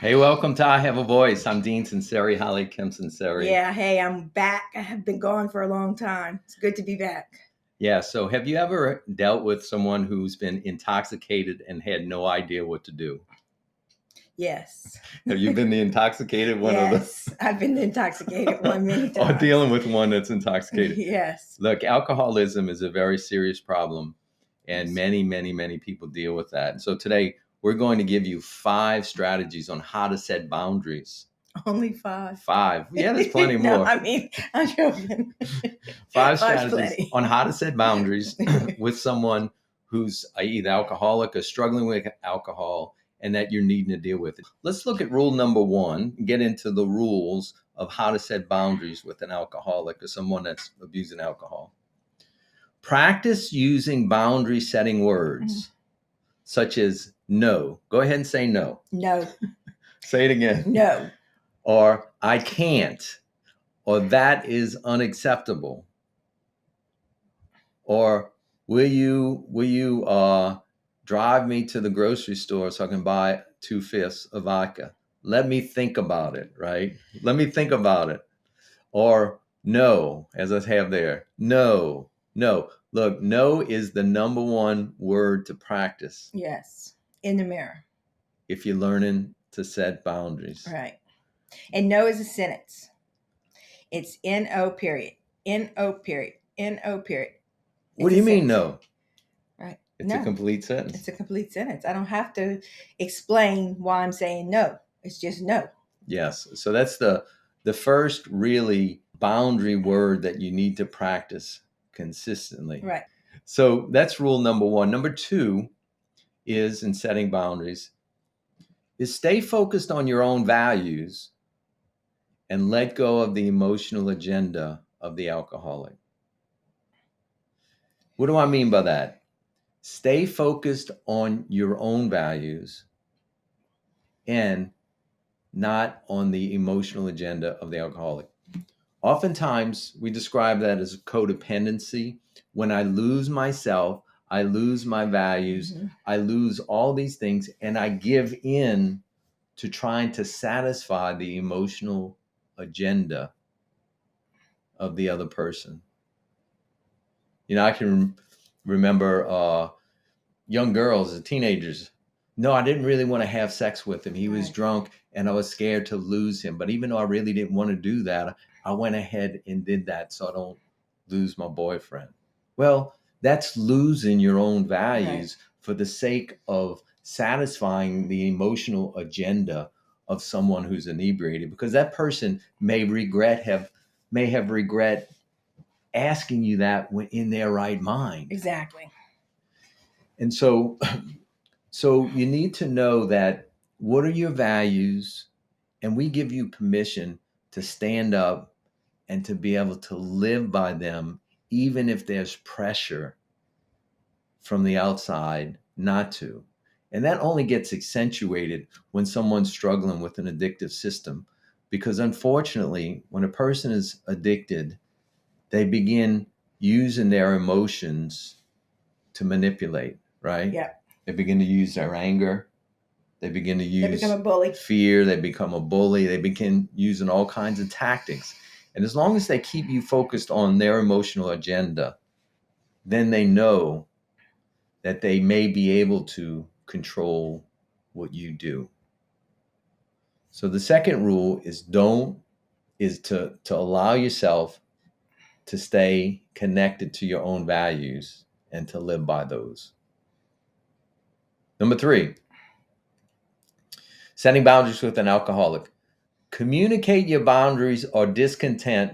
Hey, welcome to I Have a Voice. I'm Dean Sinceri, Holly Kim Sinceri. Yeah, hey, I'm back. I have been gone for a long time. It's good to be back. Yeah, so have you ever dealt with someone who's been intoxicated and had no idea what to do? Yes. Have you been the intoxicated one of the Yes, I've been the intoxicated one many or times. dealing with one that's intoxicated? Yes. Look, alcoholism is a very serious problem, and Yes. many people deal with that. So today we're going to give you 5 strategies on how to set boundaries. Only 5. 5. Yeah, there's plenty No, more. I'm joking. 5 Five's strategies plenty. on how to set boundaries with someone who's either alcoholic or struggling with alcohol and that you're needing to deal with it. Let's look at rule number 1 and get into the rules of how to set boundaries with an alcoholic or someone that's abusing alcohol. Practice using boundary setting words such as no. Go ahead and say no. No, Say it again. no. Or I can't. Or that is unacceptable. Or will you drive me to the grocery store so I can buy 2/5 of vodka? Let me think about it, right? Let me think about it. Or no, as I have there. No, no. Look, no is the number one word to practice Yes, in the mirror. if you're learning to set boundaries. Right. And no is a sentence. It's N-O period. N-O period. N-O period. What It's do a you mean sentence. no? Right. It's a No. complete sentence. It's a complete sentence. I don't have to explain why I'm saying no. It's just no. Yes. So that's the first really boundary word that you need to practice consistently. Right. So that's rule number 1. Number 2 is in setting boundaries is stay focused on your own values and let go of the emotional agenda of the alcoholic. What do I mean by that? Stay focused on your own values and not on the emotional agenda of the alcoholic. Oftentimes, we describe that as codependency. When I lose myself, I lose my values, I lose all these things, and I give in to trying to satisfy the emotional agenda of the other person. You know, I can remember young girls as teenagers. No, I didn't really want to have sex with him. He was Right. drunk and I was scared to lose him. But even though I really didn't want to do that, I went ahead and did that so I don't lose my boyfriend. Well, that's losing your own values for the sake of satisfying the emotional agenda of someone who's inebriated, because that person may have regret asking you that when in their right mind. Exactly. And so you need to know that what are your values, and we give you permission to stand up and to be able to live by them, even if there's pressure from the outside not to. And that only gets accentuated when someone's struggling with an addictive system, because unfortunately, when a person is addicted, they begin using their emotions to manipulate, right? Yeah. They begin to use their anger. They begin to They become use a bully. fear. They become a bully. They begin using all kinds of tactics. And as long as they keep you focused on their emotional agenda, then they know that they may be able to control what you do. So the second rule is to allow yourself to stay connected to your own values and to live by those. Number 3, setting boundaries with an alcoholic. Communicate your boundaries or discontent,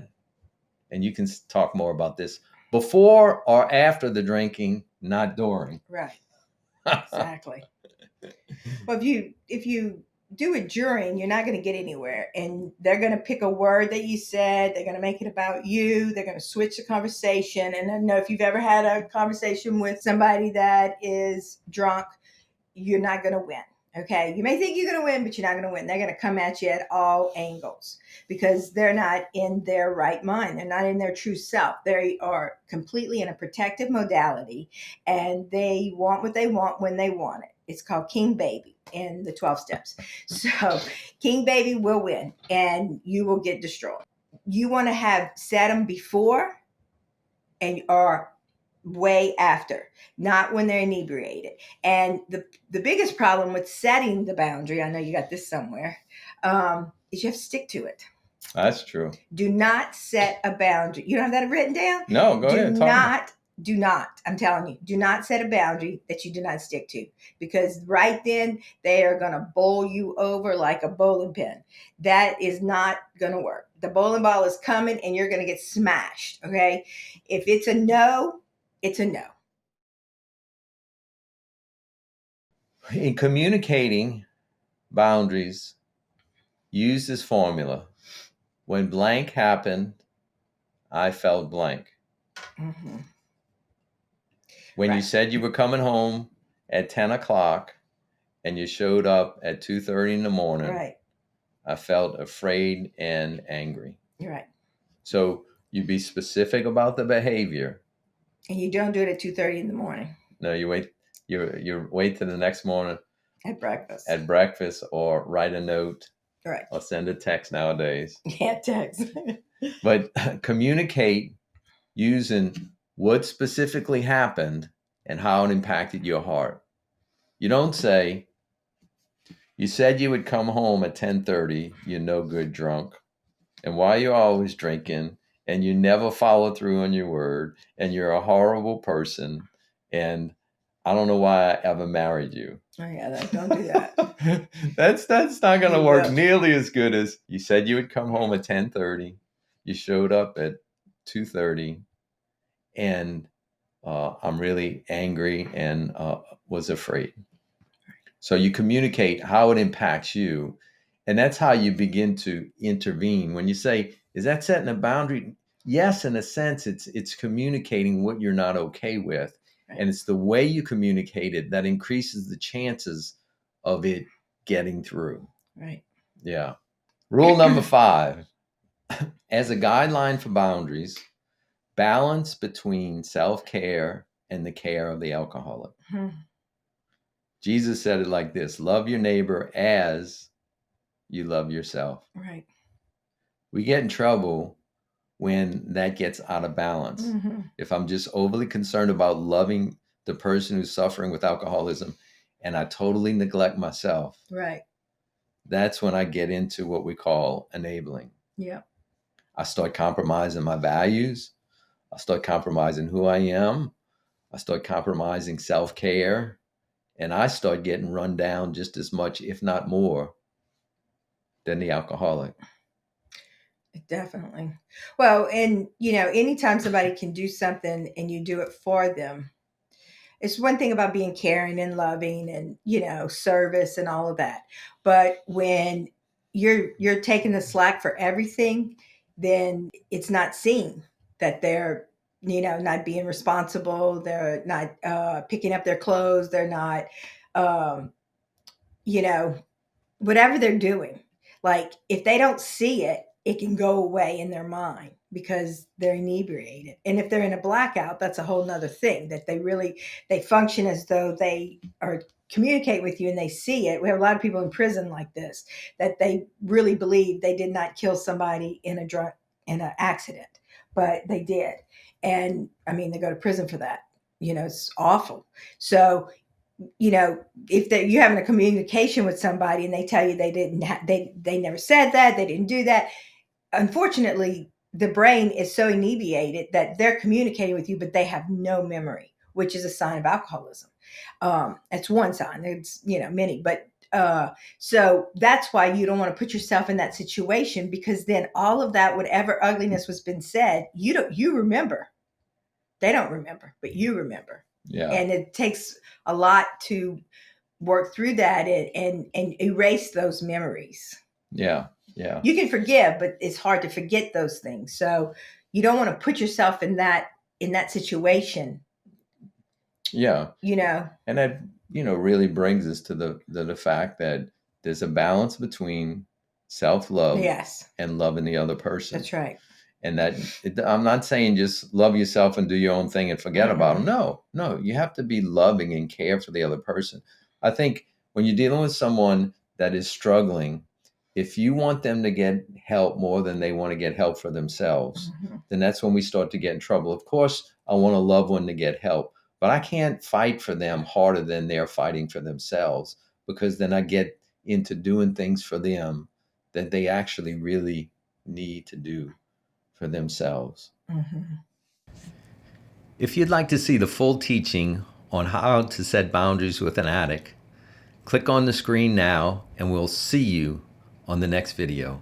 and you can talk more about this, before or after the drinking, not during. Right. Exactly. Well, if you do it during, you're not going to get anywhere, and they're going to pick a word that you said. They're going to make it about you. They're going to switch the conversation. And I know if you've ever had a conversation with somebody that is drunk, you're not going to win. Okay. You may think you're going to win, but you're not going to win. They're going to come at you at all angles because they're not in their right mind. They're not in their true self. They are completely in a protective modality, and they want what they want when they want it. It's called king baby. in the 12 steps. So king baby will win and you will get destroyed. You want to have set them before and or way after, not when they're inebriated. And the biggest problem with setting the boundary, I know you got this somewhere, is you have to stick to it. That's true. Do not set a boundary. You don't have that written down? No, go ahead. Do not, I'm telling you, do not set a boundary that you do not stick to, because right then they are going to bowl you over like a bowling pin. That is not going to work. The bowling ball is coming and you're going to get smashed. Okay. If it's a no, it's a no. In communicating boundaries, use this formula. When blank happened, I felt blank. Mm-hmm. When Right. you said you were coming home at 10 o'clock and you showed up at 2:30 in the morning, Right. I felt afraid and angry. You're right. So you be specific about the behavior. And you don't do it at 2:30 in the morning. No, you wait. You wait till the next morning At breakfast. at breakfast, or write a note, Right. or send a text nowadays. Yeah, text. But communicate using what specifically happened and how it impacted your heart. You don't say, you said you would come home at 10:30, you're no good drunk. And why you're always drinking, and you never follow through on your word, and you're a horrible person, and I don't know why I ever married you. Oh yeah, don't do that. That's not going to You work don't. nearly as good as you said you would come home at 10:30. You showed up at 2:30, and I'm really angry and was afraid. So you communicate how it impacts you, and that's how you begin to intervene. When you say, "Is that setting a boundary?" Yes, in a sense, it's communicating what you're not okay with, Right. and it's the way you communicate it that increases the chances of it getting through. Right. Yeah. Rule number 5, as a guideline for boundaries, balance between self-care and the care of the alcoholic. Hmm. Jesus said it like this: love your neighbor as you love yourself. Right. We get in trouble when that gets out of balance. Mm-hmm. If I'm just overly concerned about loving the person who's suffering with alcoholism and I totally neglect myself, Right. that's when I get into what we call enabling. Yeah. I start compromising my values. I start compromising who I am. I start compromising self-care. And I start getting run down just as much, if not more, than the alcoholic. Definitely. Well, and anytime somebody can do something and you do it for them, it's one thing about being caring and loving and service and all of that. But when you're taking the slack for everything, then it's not seen that they're not being responsible. They're not picking up their clothes. They're not um, you know whatever they're doing. Like if they don't see it, it can go away in their mind because they're inebriated. And if they're in a blackout, that's a whole nother thing, that they function as though they are communicate with you and they see it. We have a lot of people in prison like this, that they really believe they did not kill somebody in in an accident, but they did. And I mean, they go to prison for that. It's awful. So if you're having a communication with somebody and they tell you they never said that, they didn't do that, unfortunately the brain is so inebriated that they're communicating with you but they have no memory, which is a sign of alcoholism. That's one sign. There's many, but so that's why you don't want to put yourself in that situation, because then all of that, whatever ugliness was been said, you remember. They don't remember, but you remember. Yeah. And it takes a lot to work through that and erase those memories. Yeah. Yeah. You can forgive, but it's hard to forget those things. So you don't want to put yourself in that situation. Yeah. And that, really brings us to the fact that there's a balance between self-love Yes. and loving the other person. That's right. And that I'm not saying just love yourself and do your own thing and forget about them. No, you have to be loving and care for the other person. I think when you're dealing with someone that is struggling, if you want them to get help more than they want to get help for themselves, then that's when we start to get in trouble. Of course, I want a loved one to get help, but I can't fight for them harder than they're fighting for themselves, because then I get into doing things for them that they actually really need to do for themselves. If you'd like to see the full teaching on how to set boundaries with an addict, click on the screen now and we'll see you on the next video.